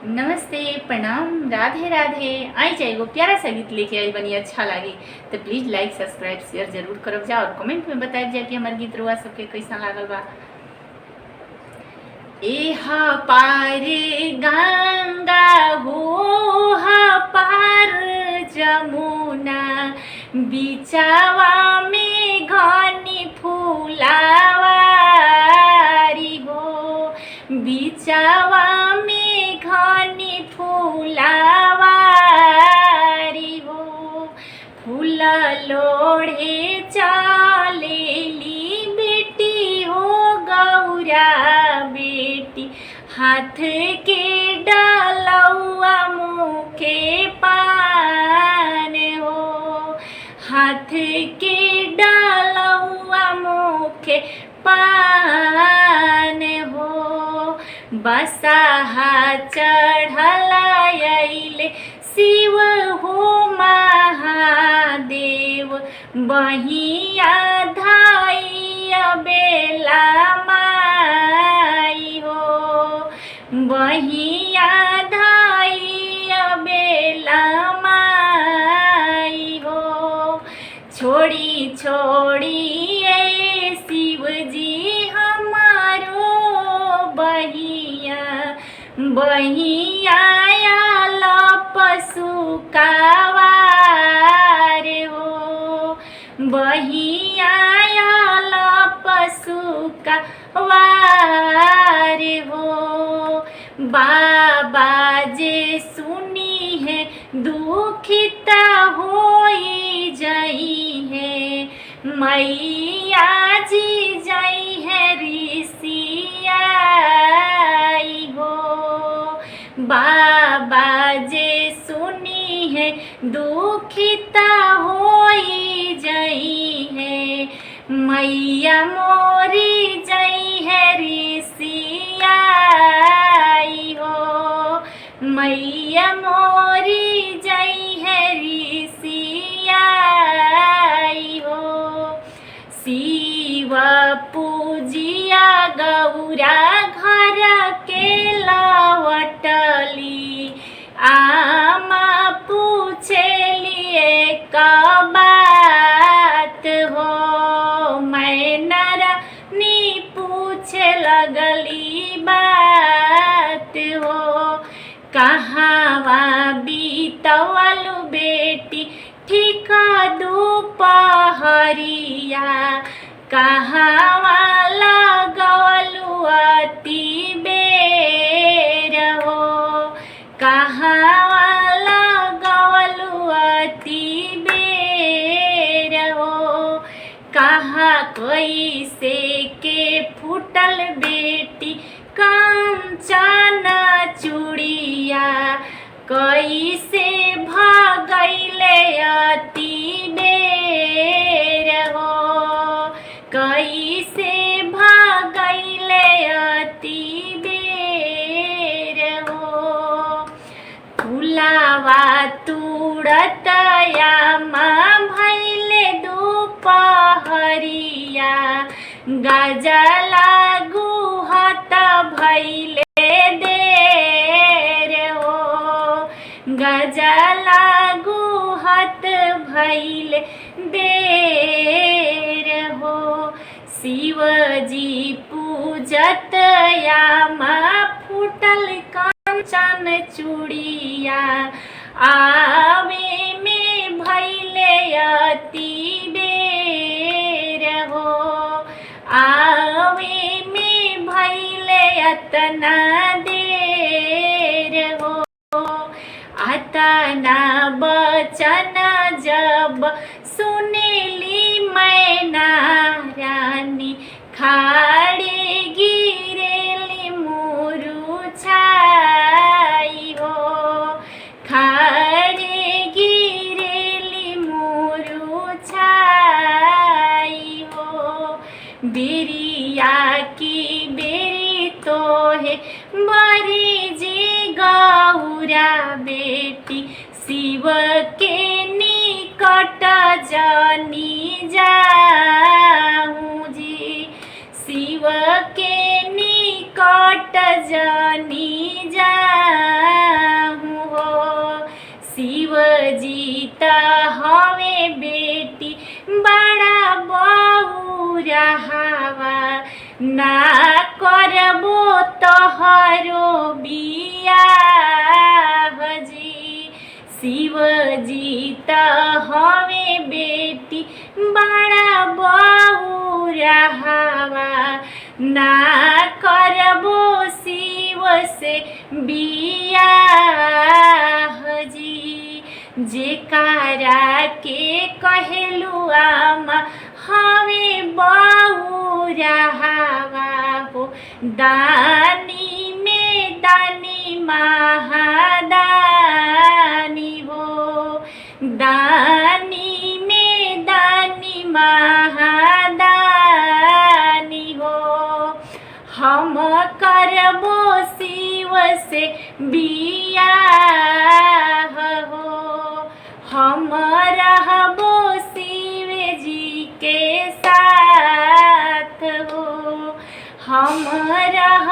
नमस्ते, प्रणाम, राधे राधे। आई जाए एगो प्यारा सा गीत लेके आई बनी, अच्छा लगी तो प्लीज़ लाइक सब्सक्राइब शेयर जरूर करब जा और कमेंट में बताए जा कि हमार गीत रुआ सबके कैसा लागल बा। एहा पार गंगा हो हा पार जमुना, बिचावा में घनी फूलावारी हो, बिचावा में घनी फूलावारी हो। फूल लोढ़े चलेली बेटी हो गौरा बेटी, हाथ के डलौआ मुखे पान हो, हाथ के डलौआ मुखे पान हो। बसाहा चढ़ल अइले शिव हो महादेव, बहिया धाइया बेला माई हो, बहिया धाइया बेला माई हो। छोड़ी छोड़ी ए शिव जी हमारो बहिया, बहिया पशु कावार हो, बहिया पशु कावार हो। बाबा जे सुनी है दुखिता होई जई है, मैया जी जई है ऋषियाई हो। बाबा जे सुनी है दुखिता होई जई है, मैया मोरी जई है ऋषियाई हो, मैया मोरी जई है ऋषियाई हो। शिव पूजिया गौरा घर के लवटली, आमा पूछलिए बात हो, मैं नारानी पूछे लगली बात हो। कहाँ बीतवलु बेटी ठीक दुपहरिया, कहाँ लगवलु अति बेर हो, कहाँ लगवलु अति बेर हो। कहाँ कैसे के फूटल बेटी कंचन चूड़िया, कैसे भागैले अति बेर हो, कैसे भागैले अति बेर हो। फुलावा तुड़त यामा भैले दुपहरिया, गजला गुहत भैले देर हो, गजला गुहत भैले देर हो। शिवजी पूजत यामा फूटल कंचन चूड़िया, आवे में भैले अति बेर हो, आवे में भैले अतना देर हो। अतना बचन जब सुनेली मैना रानी, खाड़े गिरेली मुरुछाई हो, खाड़े गिरेली मुरुछाई हो। बिरिया की बेरी तो है बड़ी जी गौरा बेटी, शिव के निकट जानी जाऊं जी, शिव के निकट जानी जा। रहावा ना करबो तोहरो बियाह जी। शिवजी त हवे बेटी बड़ा बहुरहावा ना करबो शिव से बियाह जी। जेकारा के कहलुआ हवे बहुरहावा हो दानी में दानी महादानी हो दानी में दानी महादानी हो। हम करबो शिव से बियाह हो हम रहबो शिव जी के साथ हो हम रह